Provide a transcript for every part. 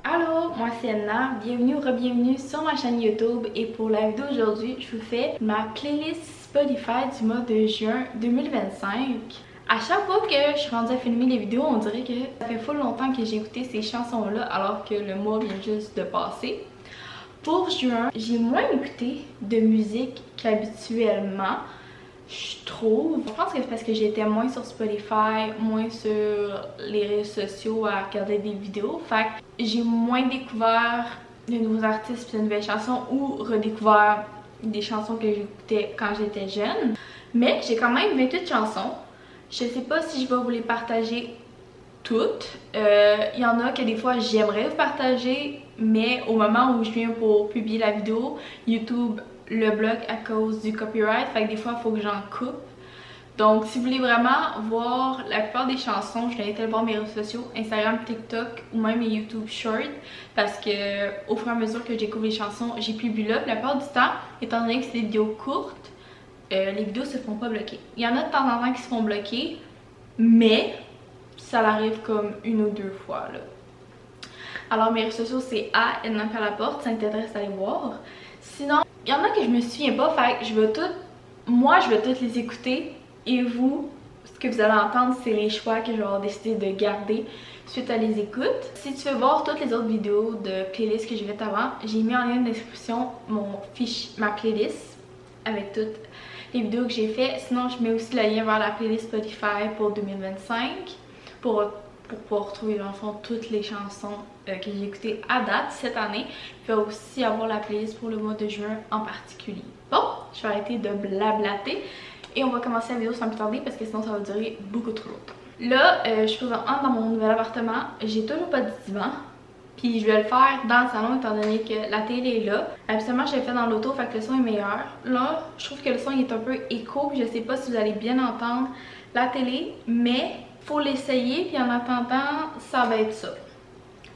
Allô, moi c'est Anna, bienvenue ou re-bienvenue sur ma chaîne YouTube et pour la vidéo d'aujourd'hui, je vous fais ma playlist Spotify du mois de juin 2025. À chaque fois que je suis rendue à filmer les vidéos, on dirait que ça fait full longtemps que j'ai écouté ces chansons-là alors que le mois vient juste de passer. Pour juin, j'ai moins écouté de musique qu'habituellement, je trouve. Je pense que c'est parce que j'étais moins sur Spotify, moins sur les réseaux sociaux à regarder des vidéos. Fait que j'ai moins découvert de nouveaux artistes et de nouvelles chansons ou redécouvert des chansons que j'écoutais quand j'étais jeune. Mais j'ai quand même 28 chansons. Je sais pas si je vais vous les partager toutes. Il y en a que des fois j'aimerais vous partager, mais au moment où je viens pour publier la vidéo, YouTube le bloque à cause du copyright, fait que des fois il faut que j'en coupe. Donc si vous voulez vraiment voir la plupart des chansons, je vais aller voir mes réseaux sociaux, Instagram, TikTok ou même mes YouTube Shorts, parce que au fur et à mesure que je découvre les chansons, j'ai publié là. La plupart du temps, étant donné que c'est des vidéos courtes, les vidéos se font pas bloquer. Il y en a de temps en temps qui se font bloquer, mais ça l'arrive comme une ou deux fois là. Alors mes réseaux sociaux c'est à la porte, ça m'intéresse d'aller voir. Sinon, il y en a que je me souviens pas, fait que je vais toutes les écouter et vous, ce que vous allez entendre c'est les choix que je vais avoir décidé de garder suite à les écoutes. Si tu veux voir toutes les autres vidéos de playlist que j'ai faites avant, j'ai mis en lien de description ma playlist avec toutes les vidéos que j'ai faites. Sinon je mets aussi le lien vers la playlist Spotify pour 2025 pour pouvoir retrouver dans le fond toutes les chansons que j'ai écoutées à date cette année. Il va aussi avoir la playlist pour le mois de juin en particulier. Bon, je vais arrêter de blablater et on va commencer la vidéo sans plus tarder parce que sinon ça va durer beaucoup trop longtemps. Là, je suis présentement dans mon nouvel appartement. J'ai toujours pas de divan. Puis je vais le faire dans le salon étant donné que la télé est là. Habituellement je l'ai fait dans l'auto, fait que le son est meilleur. Là, je trouve que le son est un peu écho. Je sais pas si vous allez bien entendre la télé, mais faut l'essayer, puis en attendant, ça va être ça.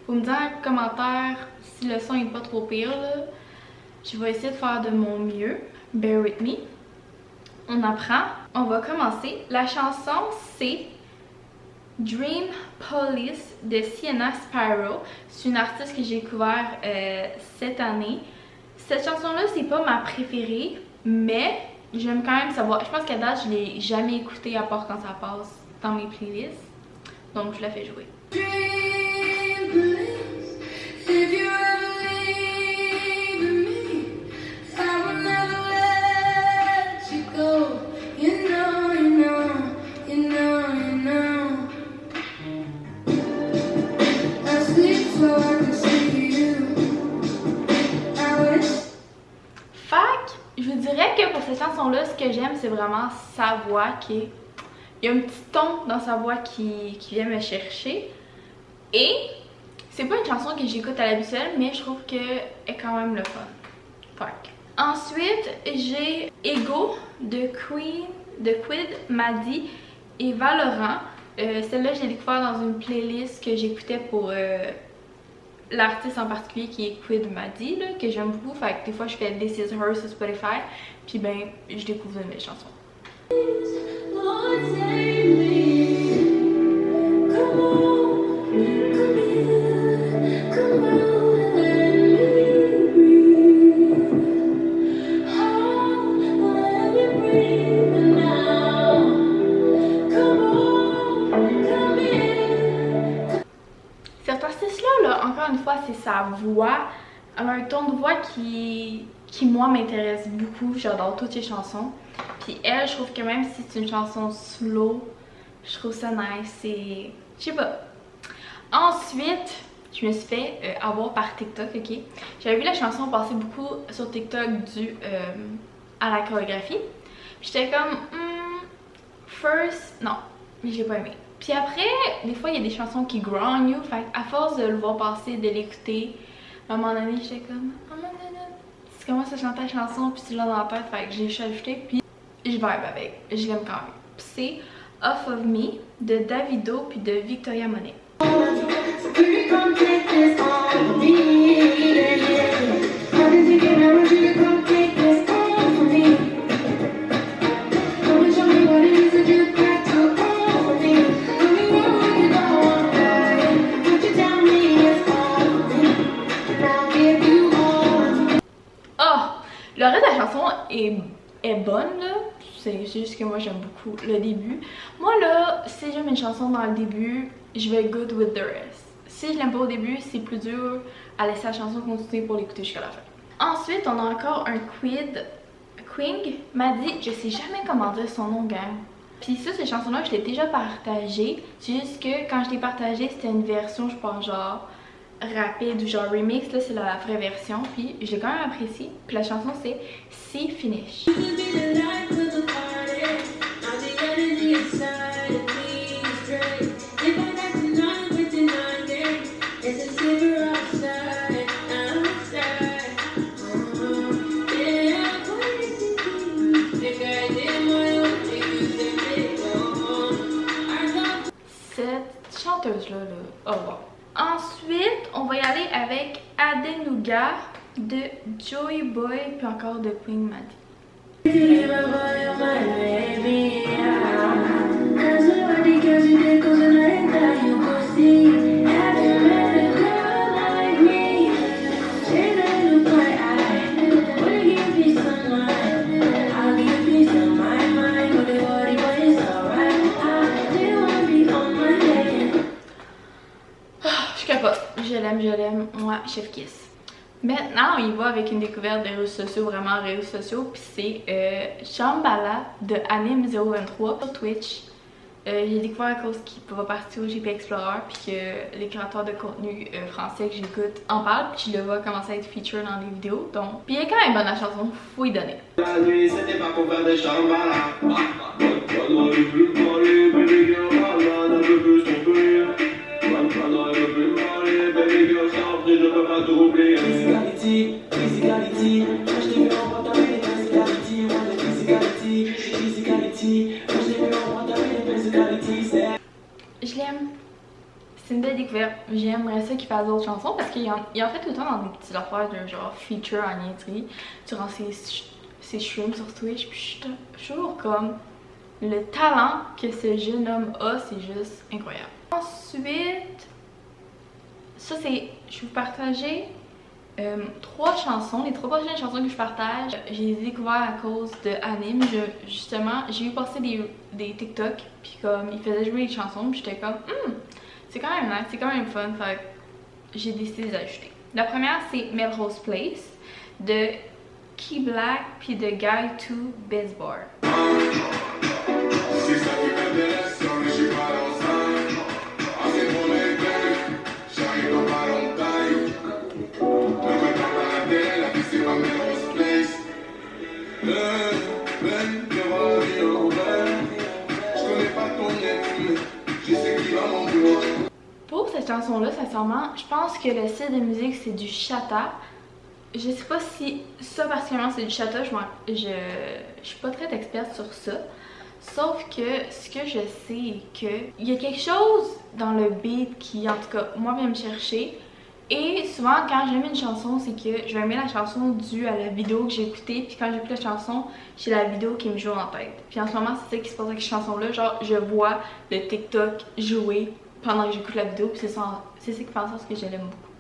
Vous me dire en commentaire si le son est pas trop pire, là. Je vais essayer de faire de mon mieux. Bear with me. On apprend. On va commencer. La chanson, c'est Dream Police de Sienna Spyro. C'est une artiste que j'ai découvert cette année. Cette chanson-là, c'est pas ma préférée, mais j'aime quand même savoir. Je pense qu'à date, je l'ai jamais écoutée à part quand ça passe dans mes playlists, donc je la fais jouer. Je vous dirais que pour cette chanson-là, ce que j'aime, c'est vraiment sa voix qui est... Il y a un petit ton dans sa voix qui vient me chercher. Et c'est pas une chanson que j'écoute à l'habitude, mais je trouve qu'elle est quand même le fun. Fait. Ensuite, j'ai Ego de Quid, Madi et Valorant. Celle-là, je l'ai découvert dans une playlist que j'écoutais pour l'artiste en particulier qui est Quid Madi, là, que j'aime beaucoup. Fait que des fois, je fais This Is Her sur Spotify, puis ben, je découvre de nouvelles chansons. Cet artiste-là, encore une fois, c'est sa voix. Elle a un ton de voix qui moi m'intéresse beaucoup. J'adore toutes ses chansons. Puis elle, je trouve que même si c'est une chanson slow, je trouve ça nice. Et je sais pas. Ensuite, je me suis fait avoir par TikTok, ok? J'avais vu la chanson passer beaucoup sur TikTok due à la chorégraphie. Puis j'étais comme, first, non, j'ai pas aimé. Puis après, des fois il y a des chansons qui grow on you. Fait à force de le voir passer, de l'écouter, à un moment donné, j'étais comme, oh non, non, non. Tu commences à chanter la chanson, puis tu l'as dans la tête. Fait que j'ai juste ajouté, puis je vibe avec. Je l'aime quand même. Puis c'est Off of Me de Davido puis de Victoria Monet. est bonne là. C'est juste que moi j'aime beaucoup le début. Moi là, si j'aime une chanson dans le début, je vais good with the rest. Si je l'aime pas au début, c'est plus dur à laisser la chanson continuer pour l'écouter jusqu'à la fin. Ensuite, on a encore un Queen m'a dit, je sais jamais comment dire son nom, gang. Puis ça, cette chanson-là, je l'ai déjà partagée. C'est juste que quand je l'ai partagée, c'était une version, je pense, genre rapide ou genre remix. Là, c'est la vraie version. Puis je l'ai quand même appréciée. Puis la chanson, c'est See Finish. Chanteuse-là, oh wow. Ensuite, on va y aller avec Adenuga de Joey Boy, puis encore de Queen Madi. Je l'aime, moi, Chef Kiss. Maintenant, on y va avec une découverte des réseaux sociaux, vraiment réseaux sociaux, puis c'est Shambhala de Anime023 sur Twitch. J'ai découvert à cause qu'il va partir au GP Explorer, puis que les créateurs de contenu français que j'écoute en parlent, puis je le vois commencer à être featured dans des vidéos, donc... Puis il est quand même bonne la chanson, faut y donner. La nuit, c'était pas pour faire des Shambhala. Je l'aime. C'est une belle découverte. J'aimerais ça qu'il fasse d'autres chansons parce qu'il en fait tout le temps dans des petites affaires de genre feature en niaiserie durant ses streams sur Twitch. Puis je suis toujours comme le talent que ce jeune homme a, c'est juste incroyable. Ensuite, ça c'est, je vais vous partager 3 chansons, les 3 prochaines chansons que je partage, j'ai découvert à cause de Anime. Justement, j'ai vu passer des TikTok, puis comme ils faisaient jouer les chansons, puis j'étais comme c'est quand même nice, c'est quand même fun, fait que j'ai décidé de les ajouter. La première c'est Melrose Place de Key Black puis de Guy2 Bizbar. Pour cette chanson-là, sincèrement, je pense que le style de musique c'est du chata. Je sais pas si ça particulièrement c'est du chata, je suis pas très experte sur ça. Sauf que ce que je sais, c'est qu'il y a quelque chose dans le beat qui, en tout cas, moi vient me chercher. Et souvent, quand j'aime une chanson, c'est que je vais aimer la chanson due à la vidéo que j'ai écoutée. Puis quand j'écoute la chanson, j'ai la vidéo qui me joue en tête. Puis en ce moment, c'est ça qui se passe avec cette chanson-là. Genre, je vois le TikTok jouer pendant que j'écoute la vidéo. Puis c'est ça qui fait en sorte que je l'aime beaucoup.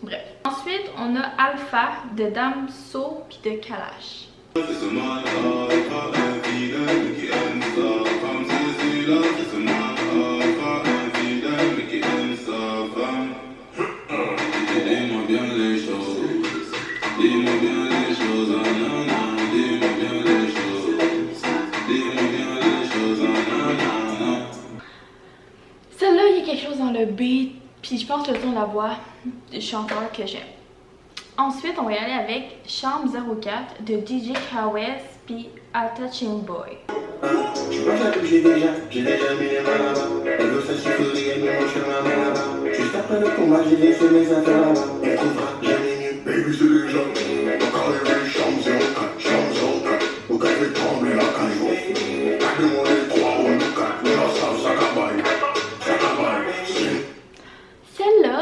Bref. Ensuite, on a Alpha de Damso puis de Kalash. Celle-là, il y a quelque chose dans le beat, puis je pense le ton de la voix du chanteur que j'aime. Ensuite, on va y aller avec Chambre 04 de DJ Kawes puis Attaching Boy. Je pense à tout, j'ai déjà mis les mains là-bas. Elle veut faire souffrir, elle me mange ma main là-bas. Juste après le combat, j'ai laissé mes affaires là-bas. Elle trouvera, j'ai mis baby, c'est déjà. Encore les Chambre 04, Chambre 04. Au cas où je vais trembler la cage. Pas de moi les 3 ou les 4. Les gens savent, ça cabaye. Ça cabaye. Celle-là,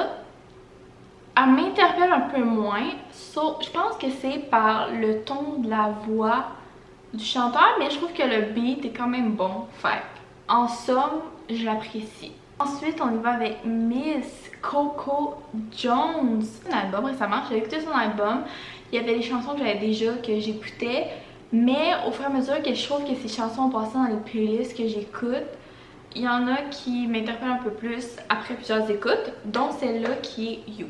elle m'interpelle un peu moins. Je pense que c'est par le ton de la voix du chanteur, mais je trouve que le beat est quand même bon. Fait en somme, je l'apprécie. Ensuite, on y va avec Miss Coco Jones. Un album récemment, j'ai écouté son album. il y avait des chansons que j'avais déjà, que j'écoutais, mais au fur et à mesure que je trouve que ces chansons passent dans les playlists que j'écoute, il y en a qui m'interpellent un peu plus après plusieurs écoutes, dont celle-là qui est You.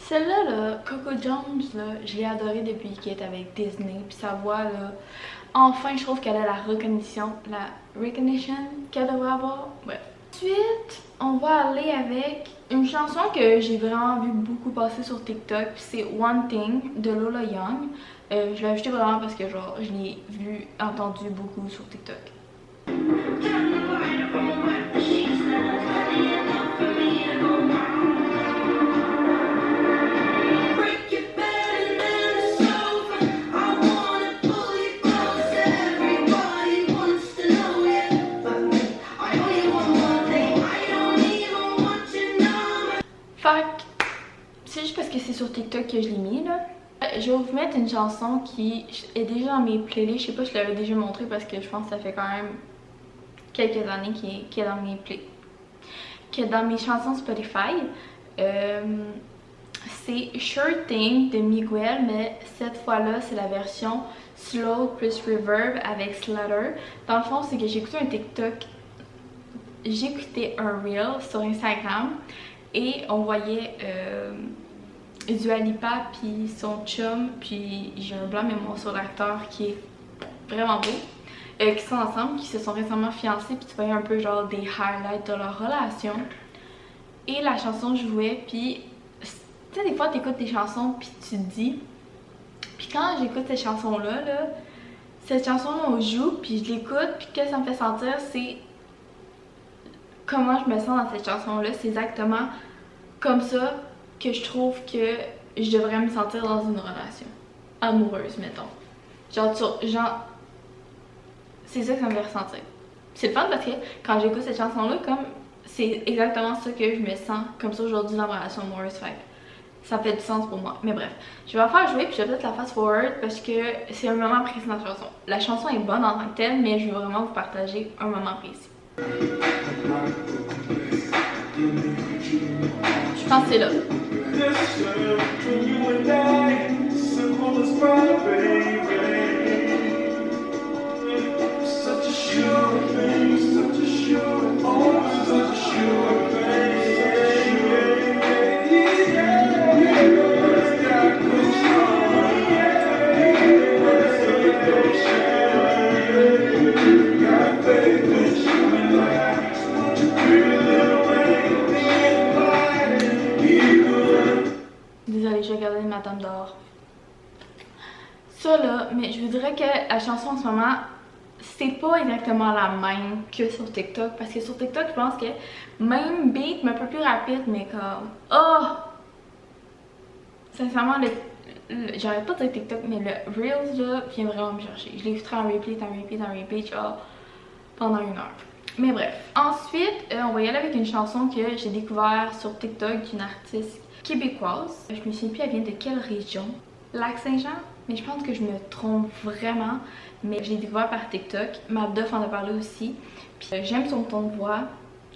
Celle-là, là, Coco Jones, là, je l'ai adorée depuis qu'elle est avec Disney. Puis sa voix, là, enfin, je trouve qu'elle a la recognition qu'elle devrait avoir. Ouais. Ensuite, on va aller avec une chanson que j'ai vraiment vu beaucoup passer sur TikTok. Puis c'est One Thing de Lola Young. Je l'ai ajoutée vraiment parce que genre, je l'ai vu, entendu beaucoup sur TikTok. C'est juste parce que c'est sur TikTok que je l'ai mis là. Je vais vous mettre une chanson qui est déjà dans mes playlists. Je sais pas si je l'avais déjà montré parce que je pense que ça fait quand même quelques années qu'il est dans mes dans mes chansons Spotify. C'est Sure Thing de Miguel, mais cette fois-là c'est la version slow plus reverb avec Slater. Dans le fond, c'est que j'écoutais un TikTok, j'écoutais un reel sur Instagram. Et on voyait Dua Lipa puis son chum, puis j'ai un blanc mémoire sur l'acteur qui est vraiment beau, qui sont ensemble, qui se sont récemment fiancés, puis tu voyais un peu genre des highlights de leur relation. Et la chanson jouait, puis tu sais des fois t'écoutes des chansons puis tu te dis, puis quand j'écoute cette chanson-là, cette chanson-là on joue, puis je l'écoute, puis que ça me fait sentir, c'est comment je me sens dans cette chanson-là, c'est exactement comme ça que je trouve que je devrais me sentir dans une relation amoureuse, mettons. Genre, c'est ça que ça me fait ressentir. C'est le fun parce que quand j'écoute cette chanson-là, comme c'est exactement ça que je me sens comme ça aujourd'hui dans ma relation amoureuse. Fait ça fait du sens pour moi. Mais bref, je vais la faire jouer puis je vais peut-être la fast forward parce que c'est un moment précis dans la chanson. La chanson est bonne en tant que telle, mais je veux vraiment vous partager un moment précis. Je pense que c'est là. Désolée, je vais regarder ma dame dehors. Ça là, mais je vous dirais que la chanson en ce moment, c'est pas exactement la même que sur TikTok. Parce que sur TikTok, je pense que même beat, mais un peu plus rapide, mais comme... Oh! Sincèrement, j'arrête pas de dire TikTok, mais le Reels là vient vraiment me chercher. Je l'écouterai en replay, genre pendant 1 heure. Mais bref. Ensuite, on va y aller avec une chanson que j'ai découvert sur TikTok d'une artiste québécoise. Je me souviens plus, elle vient de quelle région? Lac-Saint-Jean? Mais je pense que je me trompe vraiment. Mais je l'ai découvert par TikTok. Ma Duff en a parlé aussi. Puis j'aime son ton de voix.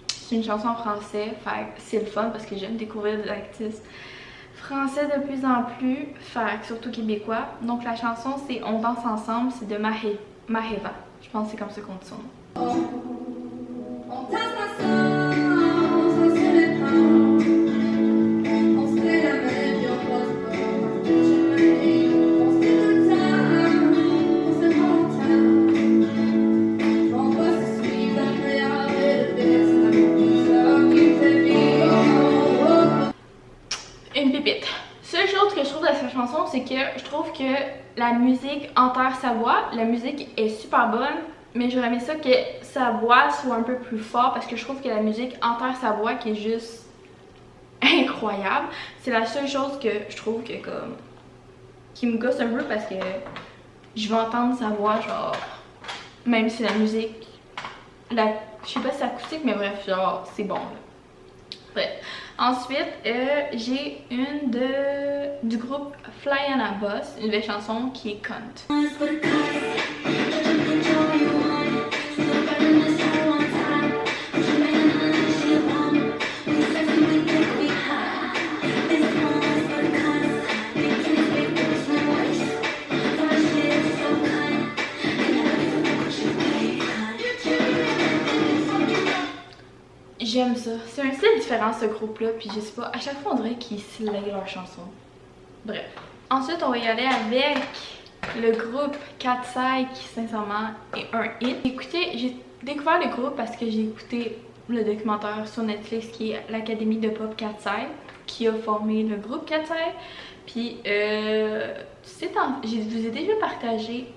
C'est une chanson en français. Fait c'est le fun parce que j'aime découvrir des artistes français de plus en plus. Fait surtout québécois. Donc la chanson c'est On danse ensemble. C'est de Maheva. Je pense que c'est comme ça qu'on dit son nom. On danse ensemble, ça se déprend. Une pépite. Seule chose que je trouve de cette chanson, c'est que je trouve que la musique enterre sa voix. La musique est super bonne, mais j'aurais aimé ça que sa voix soit un peu plus forte parce que je trouve que la musique enterre sa voix qui est juste incroyable. C'est la seule chose que je trouve que comme qui me gosse un peu parce que je veux entendre sa voix genre même si la musique je sais pas si c'est acoustique mais bref genre c'est bon là. Bref. Ensuite, j'ai une du groupe Fly Anna Boss, une belle chanson qui est Cunt. J'aime ça. C'est un style différent ce groupe-là, puis je sais pas, à chaque fois on dirait qu'ils slay leurs chansons. Bref. Ensuite, on va y aller avec le groupe Katseye qui sincèrement est un hit. J'ai découvert le groupe parce que j'ai écouté le documentaire sur Netflix qui est l'Académie de Pop Katseye qui a formé le groupe Katseye. Puis je vous ai déjà partagé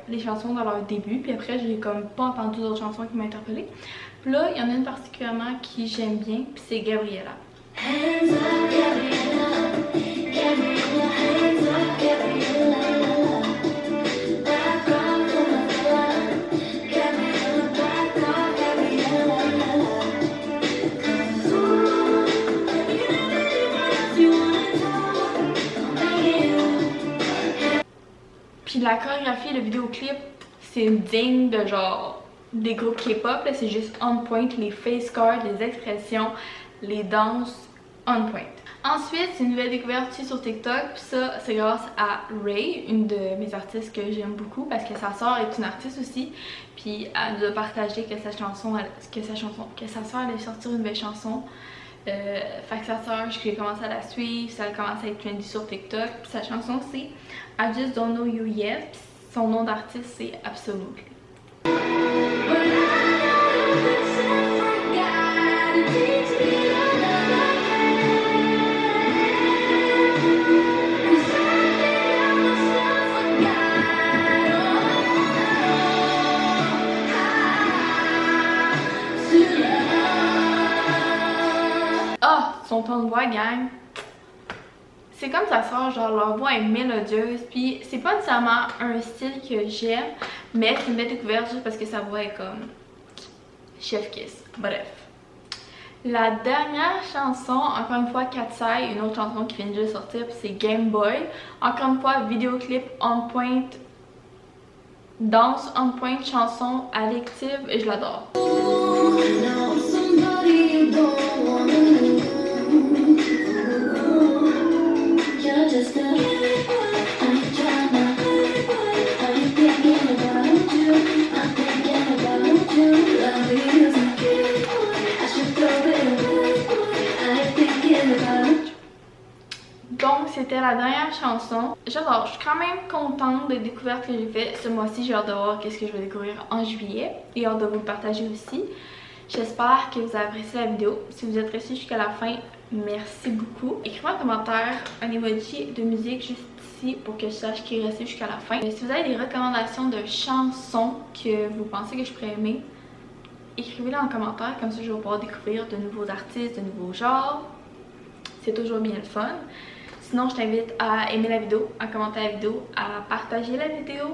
les chansons dans leur début, puis après j'ai comme pas entendu d'autres chansons qui m'ont interpellée. Puis là, il y en a une particulièrement qui j'aime bien, puis c'est Gabriella. Hands up, Gabriella. Gabriella, hands up, Gabriella. Back off from my blood. Gabriella, back off, Gabriella. Cause you can never do what you wanna do. Puis la chorégraphie, le vidéoclip, c'est digne de genre des groupes K-pop, c'est juste on point, les face cards, les expressions, les danses, on point. Ensuite, c'est une nouvelle découverte sur TikTok, puis ça, c'est grâce à Ray, une de mes artistes que j'aime beaucoup, parce que sa sœur est une artiste aussi, puis elle nous a partagé que sa sœur allait sortir une belle chanson. Fait que sa sœur, j'ai commencé à la suivre, ça a commencé à être trendy sur TikTok, puis sa chanson c'est I Just Don't Know You Yet, puis son nom d'artiste c'est Absolutely. Son ton de voix, gang, c'est comme sa sœur, genre leur voix est mélodieuse, puis c'est pas nécessairement un style que j'aime, mais c'est une belle découverte juste parce que sa voix est comme chef kiss. Bref. La dernière chanson, encore une fois Katseye, une autre chanson qui vient de sortir, c'est Game Boy. Encore une fois, vidéoclip on point, danse on point, chanson addictive, et je l'adore. Donc c'était la dernière chanson. J'adore, je suis quand même contente des découvertes que j'ai faites ce mois-ci. J'ai hâte de voir qu'est-ce que je vais découvrir en juillet et hâte de vous le partager aussi. J'espère que vous avez apprécié la vidéo. Si vous êtes resté jusqu'à la fin, merci beaucoup. Écrivez en commentaire un emoji de musique juste ici pour que je sache qui est resté jusqu'à la fin. Si vous avez des recommandations de chansons que vous pensez que je pourrais aimer, écrivez-les en commentaire, comme ça je vais pouvoir découvrir de nouveaux artistes, de nouveaux genres. C'est toujours bien le fun. Sinon, je t'invite à aimer la vidéo, à commenter la vidéo, à partager la vidéo,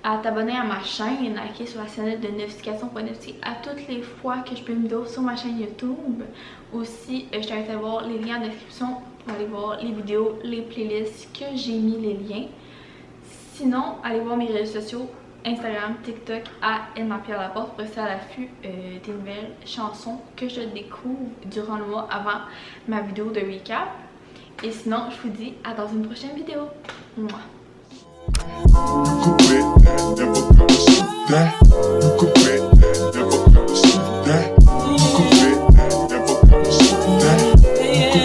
à t'abonner à ma chaîne et à cliquer sur la sonnette de notification pour être notifié à toutes les fois que je fais une vidéo sur ma chaîne YouTube. Aussi, je t'invite à voir les liens en description pour aller voir les vidéos, les playlists que j'ai mis les liens. Sinon, allez voir mes réseaux sociaux, Instagram, TikTok à Elma-Pierre-Laporte pour rester à l'affût des nouvelles chansons que je découvre durant le mois avant ma vidéo de recap. Et sinon, je vous dis à dans une prochaine vidéo. Mouah.